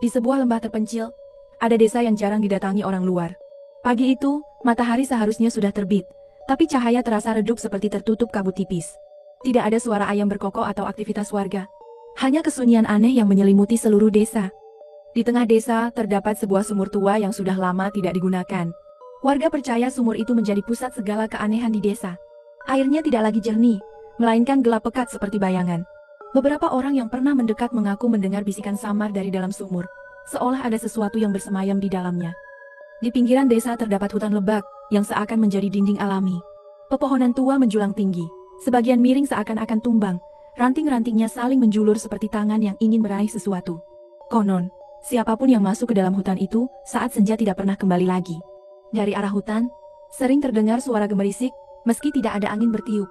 Di sebuah lembah terpencil, ada desa yang jarang didatangi orang luar. Pagi itu, matahari seharusnya sudah terbit, tapi cahaya terasa redup seperti tertutup kabut tipis. Tidak ada suara ayam berkokok atau aktivitas warga. Hanya kesunyian aneh yang menyelimuti seluruh desa. Di tengah desa, terdapat sebuah sumur tua yang sudah lama tidak digunakan. Warga percaya sumur itu menjadi pusat segala keanehan di desa. Airnya tidak lagi jernih, melainkan gelap pekat seperti bayangan. Beberapa orang yang pernah mendekat mengaku mendengar bisikan samar dari dalam sumur, seolah ada sesuatu yang bersemayam di dalamnya. Di pinggiran desa terdapat hutan lebat, yang seakan menjadi dinding alami. Pepohonan tua menjulang tinggi, sebagian miring seakan-akan tumbang, ranting-rantingnya saling menjulur seperti tangan yang ingin meraih sesuatu. Konon, siapapun yang masuk ke dalam hutan itu, saat senja tidak pernah kembali lagi. Dari arah hutan, sering terdengar suara gemerisik, meski tidak ada angin bertiup.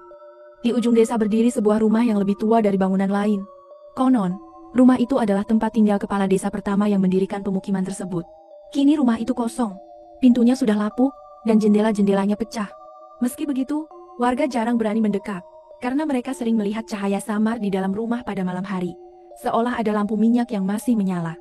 Di ujung desa berdiri sebuah rumah yang lebih tua dari bangunan lain. Konon, rumah itu adalah tempat tinggal kepala desa pertama yang mendirikan pemukiman tersebut. Kini rumah itu kosong, pintunya sudah lapuk, dan jendela-jendelanya pecah. Meski begitu, warga jarang berani mendekat, karena mereka sering melihat cahaya samar di dalam rumah pada malam hari, seolah ada lampu minyak yang masih menyala.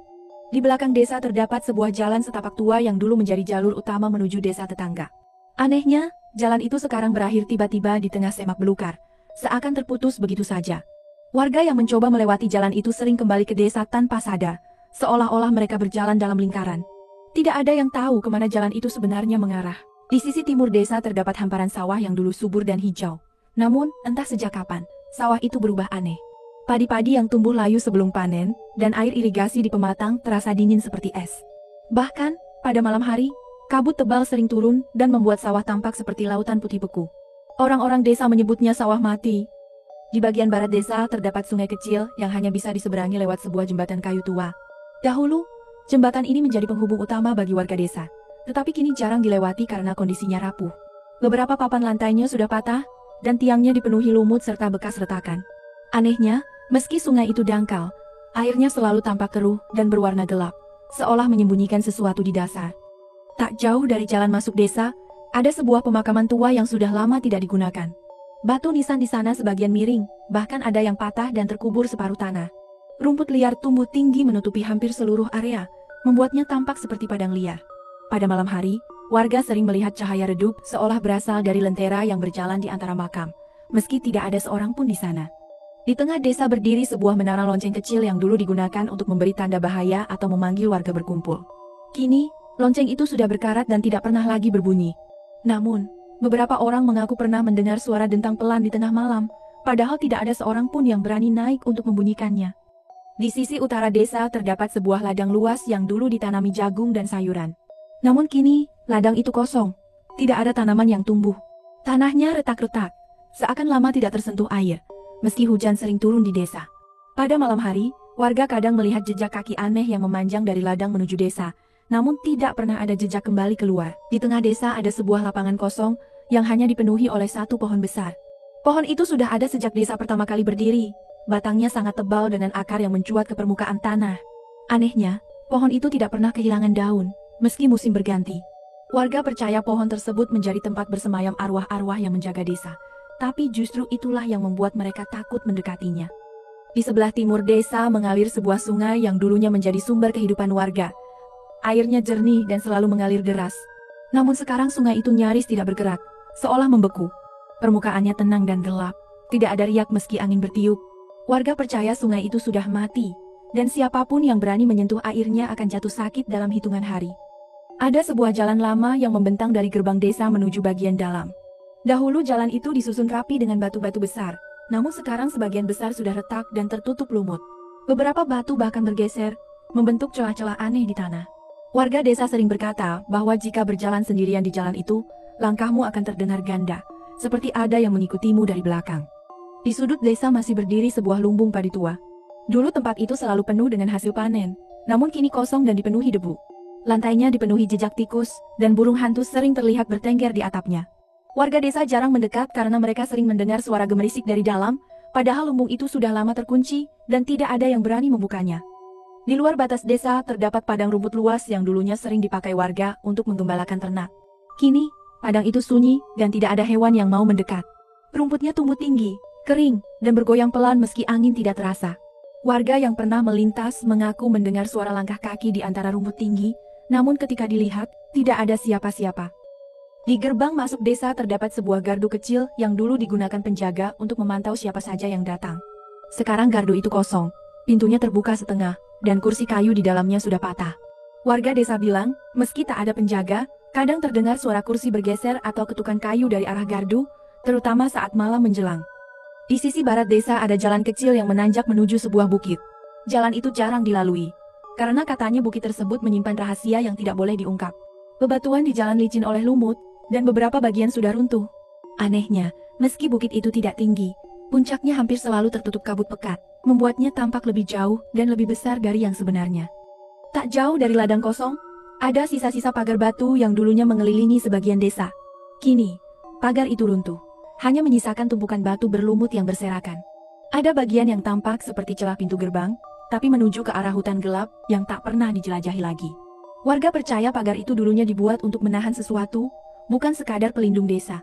Di belakang desa terdapat sebuah jalan setapak tua yang dulu menjadi jalur utama menuju desa tetangga. Anehnya, jalan itu sekarang berakhir tiba-tiba di tengah semak belukar, seakan terputus begitu saja. Warga yang mencoba melewati jalan itu sering kembali ke desa tanpa sadar, seolah-olah mereka berjalan dalam lingkaran. Tidak ada yang tahu kemana jalan itu sebenarnya mengarah. Di sisi timur desa terdapat hamparan sawah yang dulu subur dan hijau. Namun, entah sejak kapan, sawah itu berubah aneh. Padi-padi yang tumbuh layu sebelum panen, dan air irigasi di pematang terasa dingin seperti es. Bahkan, pada malam hari, kabut tebal sering turun dan membuat sawah tampak seperti lautan putih beku. Orang-orang desa menyebutnya sawah mati. Di bagian barat desa terdapat sungai kecil yang hanya bisa diseberangi lewat sebuah jembatan kayu tua. Dahulu, jembatan ini menjadi penghubung utama bagi warga desa, tetapi kini jarang dilewati karena kondisinya rapuh. Beberapa papan lantainya sudah patah, dan tiangnya dipenuhi lumut serta bekas retakan. Anehnya, meski sungai itu dangkal, airnya selalu tampak keruh dan berwarna gelap, seolah menyembunyikan sesuatu di dasar. Tak jauh dari jalan masuk desa, ada sebuah pemakaman tua yang sudah lama tidak digunakan. Batu nisan di sana sebagian miring, bahkan ada yang patah dan terkubur separuh tanah. Rumput liar tumbuh tinggi menutupi hampir seluruh area, membuatnya tampak seperti padang liar. Pada malam hari, warga sering melihat cahaya redup seolah berasal dari lentera yang berjalan di antara makam, meski tidak ada seorang pun di sana. Di tengah desa berdiri sebuah menara lonceng kecil yang dulu digunakan untuk memberi tanda bahaya atau memanggil warga berkumpul. Kini, lonceng itu sudah berkarat dan tidak pernah lagi berbunyi. Namun, beberapa orang mengaku pernah mendengar suara dentang pelan di tengah malam, padahal tidak ada seorang pun yang berani naik untuk membunyikannya. Di sisi utara desa terdapat sebuah ladang luas yang dulu ditanami jagung dan sayuran. Namun kini, ladang itu kosong. Tidak ada tanaman yang tumbuh. Tanahnya retak-retak, seakan lama tidak tersentuh air, meski hujan sering turun di desa. Pada malam hari, warga kadang melihat jejak kaki aneh yang memanjang dari ladang menuju desa, namun tidak pernah ada jejak kembali keluar. Di tengah desa ada sebuah lapangan kosong yang hanya dipenuhi oleh satu pohon besar. Pohon itu sudah ada sejak desa pertama kali berdiri. Batangnya sangat tebal dengan akar yang mencuat ke permukaan tanah. Anehnya, pohon itu tidak pernah kehilangan daun, meski musim berganti. Warga percaya pohon tersebut menjadi tempat bersemayam arwah-arwah yang menjaga desa. Tapi justru itulah yang membuat mereka takut mendekatinya. Di sebelah timur desa mengalir sebuah sungai yang dulunya menjadi sumber kehidupan warga. Airnya jernih dan selalu mengalir deras. Namun sekarang sungai itu nyaris tidak bergerak, seolah membeku. Permukaannya tenang dan gelap, tidak ada riak meski angin bertiup. Warga percaya sungai itu sudah mati, dan siapapun yang berani menyentuh airnya akan jatuh sakit dalam hitungan hari. Ada sebuah jalan lama yang membentang dari gerbang desa menuju bagian dalam. Dahulu jalan itu disusun rapi dengan batu-batu besar, namun sekarang sebagian besar sudah retak dan tertutup lumut. Beberapa batu bahkan bergeser, membentuk celah-celah aneh di tanah. Warga desa sering berkata bahwa jika berjalan sendirian di jalan itu, langkahmu akan terdengar ganda, seperti ada yang mengikutimu dari belakang. Di sudut desa masih berdiri sebuah lumbung padi tua. Dulu tempat itu selalu penuh dengan hasil panen, namun kini kosong dan dipenuhi debu. Lantainya dipenuhi jejak tikus, dan burung hantu sering terlihat bertengger di atapnya. Warga desa jarang mendekat karena mereka sering mendengar suara gemerisik dari dalam, padahal lumbung itu sudah lama terkunci, dan tidak ada yang berani membukanya. Di luar batas desa terdapat padang rumput luas yang dulunya sering dipakai warga untuk menggembalakan ternak. Kini, padang itu sunyi dan tidak ada hewan yang mau mendekat. Rumputnya tumbuh tinggi, kering, dan bergoyang pelan meski angin tidak terasa. Warga yang pernah melintas mengaku mendengar suara langkah kaki di antara rumput tinggi, namun ketika dilihat, tidak ada siapa-siapa. Di gerbang masuk desa terdapat sebuah gardu kecil yang dulu digunakan penjaga untuk memantau siapa saja yang datang. Sekarang gardu itu kosong, pintunya terbuka setengah, dan kursi kayu di dalamnya sudah patah. Warga desa bilang, meski tak ada penjaga, kadang terdengar suara kursi bergeser atau ketukan kayu dari arah gardu, terutama saat malam menjelang. Di sisi barat desa ada jalan kecil yang menanjak menuju sebuah bukit. Jalan itu jarang dilalui, karena katanya bukit tersebut menyimpan rahasia yang tidak boleh diungkap. Bebatuan di jalan licin oleh lumut, dan beberapa bagian sudah runtuh. Anehnya, meski bukit itu tidak tinggi, puncaknya hampir selalu tertutup kabut pekat, membuatnya tampak lebih jauh dan lebih besar dari yang sebenarnya. Tak jauh dari ladang kosong, ada sisa-sisa pagar batu yang dulunya mengelilingi sebagian desa. Kini, pagar itu runtuh, hanya menyisakan tumpukan batu berlumut yang berserakan. Ada bagian yang tampak seperti celah pintu gerbang, tapi menuju ke arah hutan gelap yang tak pernah dijelajahi lagi. Warga percaya pagar itu dulunya dibuat untuk menahan sesuatu, bukan sekadar pelindung desa.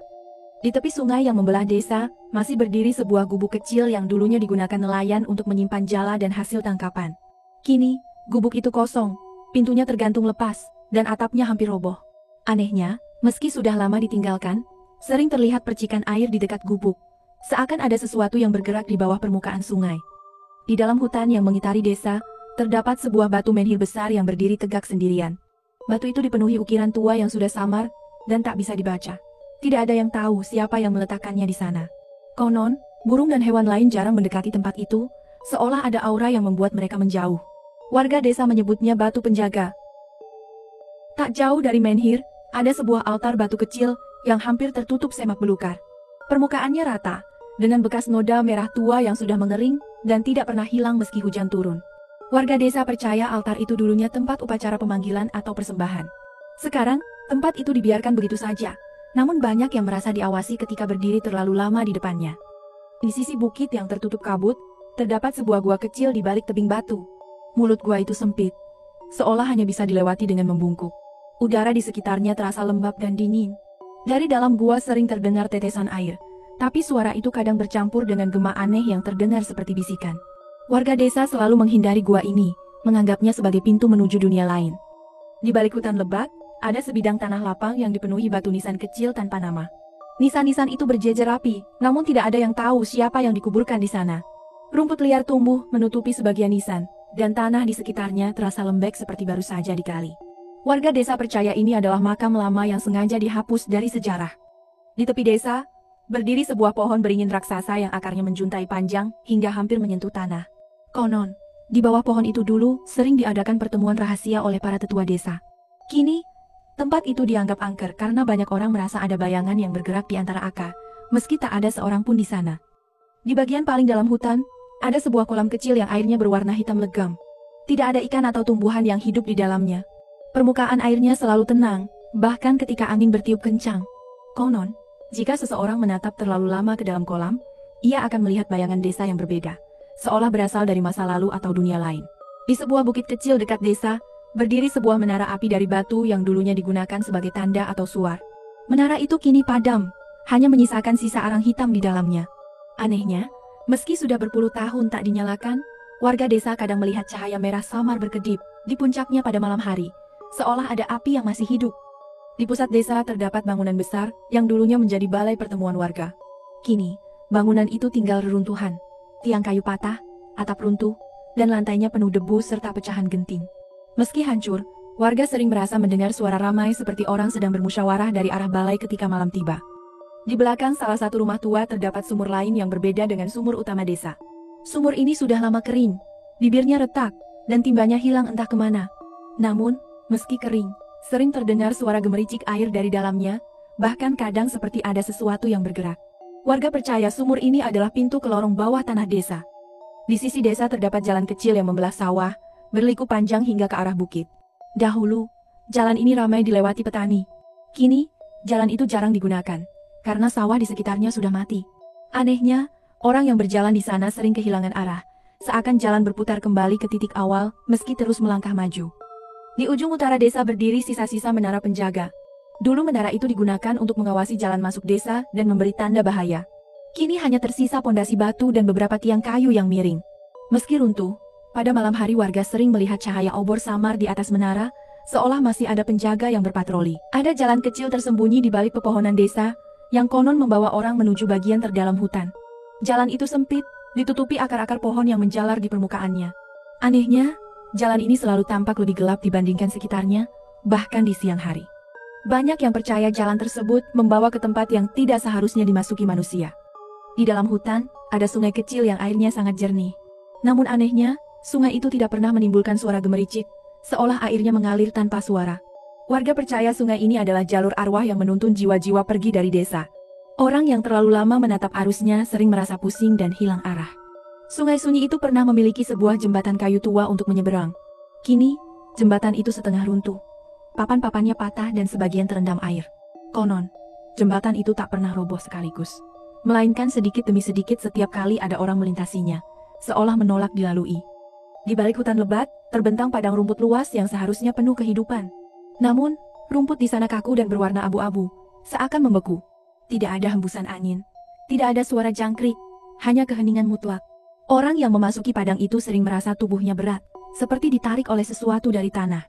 Di tepi sungai yang membelah desa, masih berdiri sebuah gubuk kecil yang dulunya digunakan nelayan untuk menyimpan jala dan hasil tangkapan. Kini, gubuk itu kosong, pintunya tergantung lepas, dan atapnya hampir roboh. Anehnya, meski sudah lama ditinggalkan, sering terlihat percikan air di dekat gubuk, seakan ada sesuatu yang bergerak di bawah permukaan sungai. Di dalam hutan yang mengitari desa, terdapat sebuah batu menhir besar yang berdiri tegak sendirian. Batu itu dipenuhi ukiran tua yang sudah samar, dan tak bisa dibaca. Tidak ada yang tahu siapa yang meletakkannya di sana. Konon, burung dan hewan lain jarang mendekati tempat itu, seolah ada aura yang membuat mereka menjauh. Warga desa menyebutnya batu penjaga. Tak jauh dari menhir, ada sebuah altar batu kecil yang hampir tertutup semak belukar. Permukaannya rata, dengan bekas noda merah tua yang sudah mengering dan tidak pernah hilang meski hujan turun. Warga desa percaya altar itu dulunya tempat upacara pemanggilan atau persembahan. Sekarang, tempat itu dibiarkan begitu saja, namun banyak yang merasa diawasi ketika berdiri terlalu lama di depannya. Di sisi bukit yang tertutup kabut, terdapat sebuah gua kecil di balik tebing batu. Mulut gua itu sempit, seolah hanya bisa dilewati dengan membungkuk. Udara di sekitarnya terasa lembab dan dingin. Dari dalam gua sering terdengar tetesan air, tapi suara itu kadang bercampur dengan gema aneh yang terdengar seperti bisikan. Warga desa selalu menghindari gua ini, menganggapnya sebagai pintu menuju dunia lain. Di balik hutan lebat, ada sebidang tanah lapang yang dipenuhi batu nisan kecil tanpa nama. Nisan-nisan itu berjejer rapi, namun tidak ada yang tahu siapa yang dikuburkan di sana. Rumput liar tumbuh menutupi sebagian nisan, dan tanah di sekitarnya terasa lembek seperti baru saja digali. Warga desa percaya ini adalah makam lama yang sengaja dihapus dari sejarah. Di tepi desa, berdiri sebuah pohon beringin raksasa yang akarnya menjuntai panjang hingga hampir menyentuh tanah. Konon, di bawah pohon itu dulu sering diadakan pertemuan rahasia oleh para tetua desa. Kini, tempat itu dianggap angker karena banyak orang merasa ada bayangan yang bergerak di antara akar, meski tak ada seorang pun di sana. Di bagian paling dalam hutan, ada sebuah kolam kecil yang airnya berwarna hitam legam. Tidak ada ikan atau tumbuhan yang hidup di dalamnya. Permukaan airnya selalu tenang, bahkan ketika angin bertiup kencang. Konon, jika seseorang menatap terlalu lama ke dalam kolam, ia akan melihat bayangan desa yang berbeda, seolah berasal dari masa lalu atau dunia lain. Di sebuah bukit kecil dekat desa, berdiri sebuah menara api dari batu yang dulunya digunakan sebagai tanda atau suar. Menara itu kini padam, hanya menyisakan sisa arang hitam di dalamnya. Anehnya, meski sudah berpuluh tahun tak dinyalakan, warga desa kadang melihat cahaya merah samar berkedip di puncaknya pada malam hari, seolah ada api yang masih hidup. Di pusat desa terdapat bangunan besar yang dulunya menjadi balai pertemuan warga. Kini, bangunan itu tinggal reruntuhan, tiang kayu patah, atap runtuh, dan lantainya penuh debu serta pecahan genting. Meski hancur, warga sering merasa mendengar suara ramai seperti orang sedang bermusyawarah dari arah balai ketika malam tiba. Di belakang salah satu rumah tua terdapat sumur lain yang berbeda dengan sumur utama desa. Sumur ini sudah lama kering, bibirnya retak, dan timbanya hilang entah kemana. Namun, meski kering, sering terdengar suara gemericik air dari dalamnya, bahkan kadang seperti ada sesuatu yang bergerak. Warga percaya sumur ini adalah pintu ke lorong bawah tanah desa. Di sisi desa terdapat jalan kecil yang membelah sawah, berliku panjang hingga ke arah bukit. Dahulu, jalan ini ramai dilewati petani. Kini, jalan itu jarang digunakan, karena sawah di sekitarnya sudah mati. Anehnya, orang yang berjalan di sana sering kehilangan arah, seakan jalan berputar kembali ke titik awal meski terus melangkah maju. Di ujung utara desa berdiri sisa-sisa menara penjaga. Dulu menara itu digunakan untuk mengawasi jalan masuk desa dan memberi tanda bahaya. Kini hanya tersisa pondasi batu dan beberapa tiang kayu yang miring. Meski runtuh, pada malam hari warga sering melihat cahaya obor samar di atas menara, seolah masih ada penjaga yang berpatroli. Ada jalan kecil tersembunyi di balik pepohonan desa, yang konon membawa orang menuju bagian terdalam hutan. Jalan itu sempit, ditutupi akar-akar pohon yang menjalar di permukaannya. Anehnya, jalan ini selalu tampak lebih gelap dibandingkan sekitarnya, bahkan di siang hari. Banyak yang percaya jalan tersebut membawa ke tempat yang tidak seharusnya dimasuki manusia. Di dalam hutan, ada sungai kecil yang airnya sangat jernih. Namun anehnya, sungai itu tidak pernah menimbulkan suara gemericik, seolah airnya mengalir tanpa suara. Warga percaya sungai ini adalah jalur arwah yang menuntun jiwa-jiwa pergi dari desa. Orang yang terlalu lama menatap arusnya sering merasa pusing dan hilang arah. Sungai sunyi itu pernah memiliki sebuah jembatan kayu tua untuk menyeberang. Kini, jembatan itu setengah runtuh. Papan-papannya patah dan sebagian terendam air. Konon, jembatan itu tak pernah roboh sekaligus, melainkan sedikit demi sedikit setiap kali ada orang melintasinya, seolah menolak dilalui. Di balik hutan lebat, terbentang padang rumput luas yang seharusnya penuh kehidupan. Namun, rumput di sana kaku dan berwarna abu-abu, seakan membeku. Tidak ada hembusan angin, tidak ada suara jangkrik, hanya keheningan mutlak. Orang yang memasuki padang itu sering merasa tubuhnya berat, seperti ditarik oleh sesuatu dari tanah.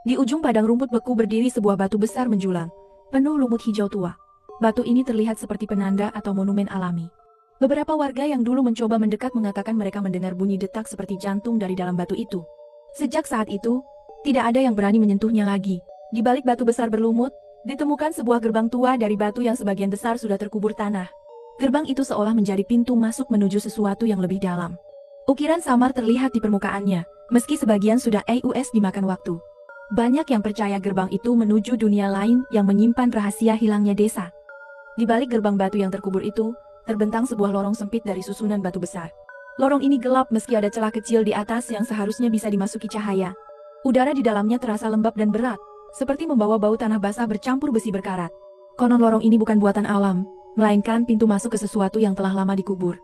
Di ujung padang rumput beku berdiri sebuah batu besar menjulang, penuh lumut hijau tua. Batu ini terlihat seperti penanda atau monumen alami. Beberapa warga yang dulu mencoba mendekat mengatakan mereka mendengar bunyi detak seperti jantung dari dalam batu itu. Sejak saat itu, tidak ada yang berani menyentuhnya lagi. Di balik batu besar berlumut, ditemukan sebuah gerbang tua dari batu yang sebagian besar sudah terkubur tanah. Gerbang itu seolah menjadi pintu masuk menuju sesuatu yang lebih dalam. Ukiran samar terlihat di permukaannya, meski sebagian sudah dimakan waktu. Banyak yang percaya gerbang itu menuju dunia lain yang menyimpan rahasia hilangnya desa. Di balik gerbang batu yang terkubur itu, terbentang sebuah lorong sempit dari susunan batu besar. Lorong ini gelap meski ada celah kecil di atas yang seharusnya bisa dimasuki cahaya. Udara di dalamnya terasa lembab dan berat, seperti membawa bau tanah basah bercampur besi berkarat. Konon lorong ini bukan buatan alam, melainkan pintu masuk ke sesuatu yang telah lama dikubur.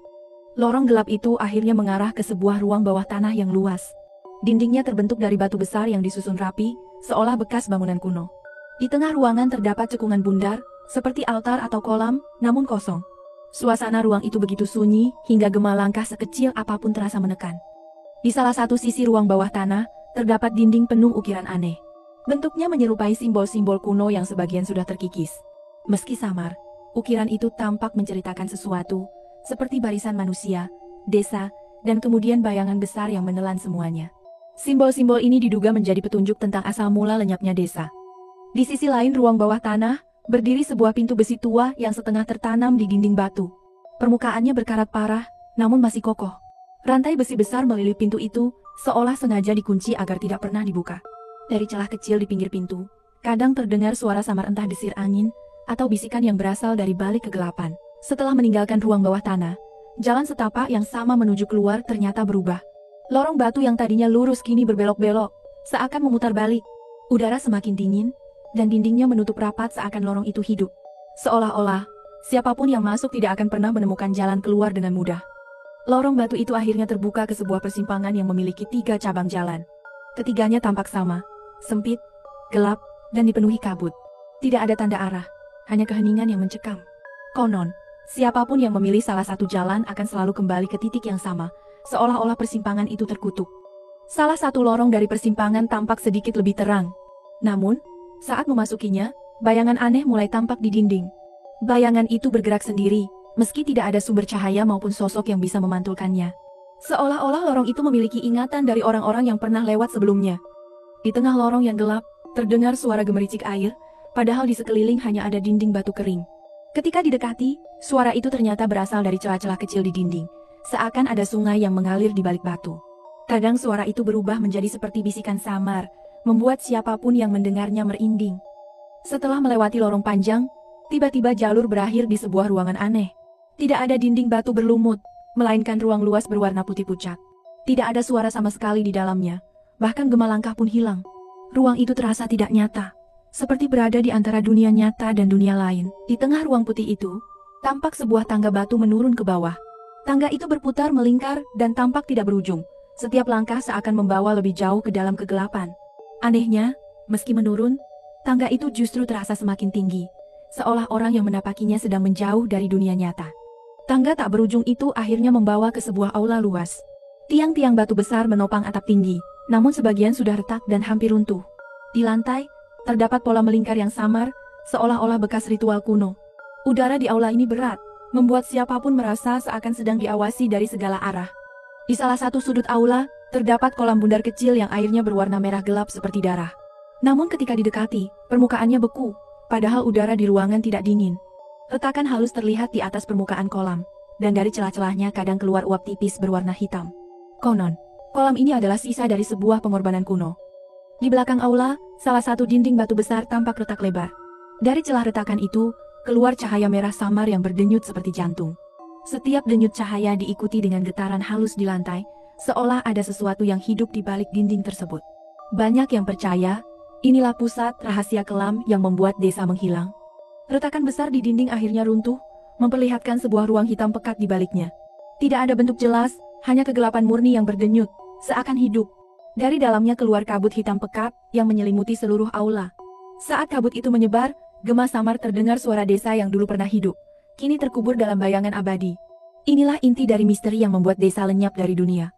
Lorong gelap itu akhirnya mengarah ke sebuah ruang bawah tanah yang luas. Dindingnya terbentuk dari batu besar yang disusun rapi, seolah bekas bangunan kuno. Di tengah ruangan terdapat cekungan bundar, seperti altar atau kolam, namun kosong. Suasana ruang itu begitu sunyi, hingga gema langkah sekecil apapun terasa menekan. Di salah satu sisi ruang bawah tanah, terdapat dinding penuh ukiran aneh. Bentuknya menyerupai simbol-simbol kuno yang sebagian sudah terkikis. Meski samar, ukiran itu tampak menceritakan sesuatu, seperti barisan manusia, desa, dan kemudian bayangan besar yang menelan semuanya. Simbol-simbol ini diduga menjadi petunjuk tentang asal mula lenyapnya desa. Di sisi lain ruang bawah tanah, berdiri sebuah pintu besi tua yang setengah tertanam di dinding batu. Permukaannya berkarat parah, namun masih kokoh. Rantai besi besar melilih pintu itu, seolah sengaja dikunci agar tidak pernah dibuka. Dari celah kecil di pinggir pintu, kadang terdengar suara samar entah desir angin, atau bisikan yang berasal dari balik kegelapan. Setelah meninggalkan ruang bawah tanah, jalan setapak yang sama menuju keluar ternyata berubah. Lorong batu yang tadinya lurus kini berbelok-belok, seakan memutar balik. Udara semakin dingin, dan dindingnya menutup rapat seakan lorong itu hidup. Seolah-olah, siapapun yang masuk tidak akan pernah menemukan jalan keluar dengan mudah. Lorong batu itu akhirnya terbuka ke sebuah persimpangan yang memiliki 3 cabang jalan. Ketiganya tampak sama, sempit, gelap, dan dipenuhi kabut. Tidak ada tanda arah, hanya keheningan yang mencekam. Konon, siapapun yang memilih salah satu jalan akan selalu kembali ke titik yang sama, seolah-olah persimpangan itu terkutuk. Salah satu lorong dari persimpangan tampak sedikit lebih terang. Namun, saat memasukinya, bayangan aneh mulai tampak di dinding. Bayangan itu bergerak sendiri, meski tidak ada sumber cahaya maupun sosok yang bisa memantulkannya. Seolah-olah lorong itu memiliki ingatan dari orang-orang yang pernah lewat sebelumnya. Di tengah lorong yang gelap, terdengar suara gemericik air, padahal di sekeliling hanya ada dinding batu kering. Ketika didekati, suara itu ternyata berasal dari celah-celah kecil di dinding, seakan ada sungai yang mengalir di balik batu. Kadang suara itu berubah menjadi seperti bisikan samar, membuat siapapun yang mendengarnya merinding. Setelah melewati lorong panjang, tiba-tiba jalur berakhir di sebuah ruangan aneh. Tidak ada dinding batu berlumut, melainkan ruang luas berwarna putih pucat. Tidak ada suara sama sekali di dalamnya, bahkan gema langkah pun hilang. Ruang itu terasa tidak nyata, seperti berada di antara dunia nyata dan dunia lain. Di tengah ruang putih itu, tampak sebuah tangga batu menurun ke bawah. Tangga itu berputar melingkar dan tampak tidak berujung. Setiap langkah seakan membawa lebih jauh ke dalam kegelapan. Anehnya, meski menurun, tangga itu justru terasa semakin tinggi, seolah orang yang mendapakinya sedang menjauh dari dunia nyata. Tangga tak berujung itu akhirnya membawa ke sebuah aula luas. Tiang-tiang batu besar menopang atap tinggi, namun sebagian sudah retak dan hampir runtuh. Di lantai, terdapat pola melingkar yang samar, seolah-olah bekas ritual kuno. Udara di aula ini berat, membuat siapapun merasa seakan sedang diawasi dari segala arah. Di salah satu sudut aula, terdapat kolam bundar kecil yang airnya berwarna merah gelap seperti darah. Namun ketika didekati, permukaannya beku, padahal udara di ruangan tidak dingin. Retakan halus terlihat di atas permukaan kolam, dan dari celah-celahnya kadang keluar uap tipis berwarna hitam. Konon, kolam ini adalah sisa dari sebuah pengorbanan kuno. Di belakang aula, salah satu dinding batu besar tampak retak lebar. Dari celah retakan itu, keluar cahaya merah samar yang berdenyut seperti jantung. Setiap denyut cahaya diikuti dengan getaran halus di lantai, seolah ada sesuatu yang hidup di balik dinding tersebut. Banyak yang percaya, inilah pusat rahasia kelam yang membuat desa menghilang. Retakan besar di dinding akhirnya runtuh, memperlihatkan sebuah ruang hitam pekat di baliknya. Tidak ada bentuk jelas, hanya kegelapan murni yang berdenyut, seakan hidup. Dari dalamnya keluar kabut hitam pekat yang menyelimuti seluruh aula. Saat kabut itu menyebar, gema samar terdengar suara desa yang dulu pernah hidup, kini terkubur dalam bayangan abadi. Inilah inti dari misteri yang membuat desa lenyap dari dunia.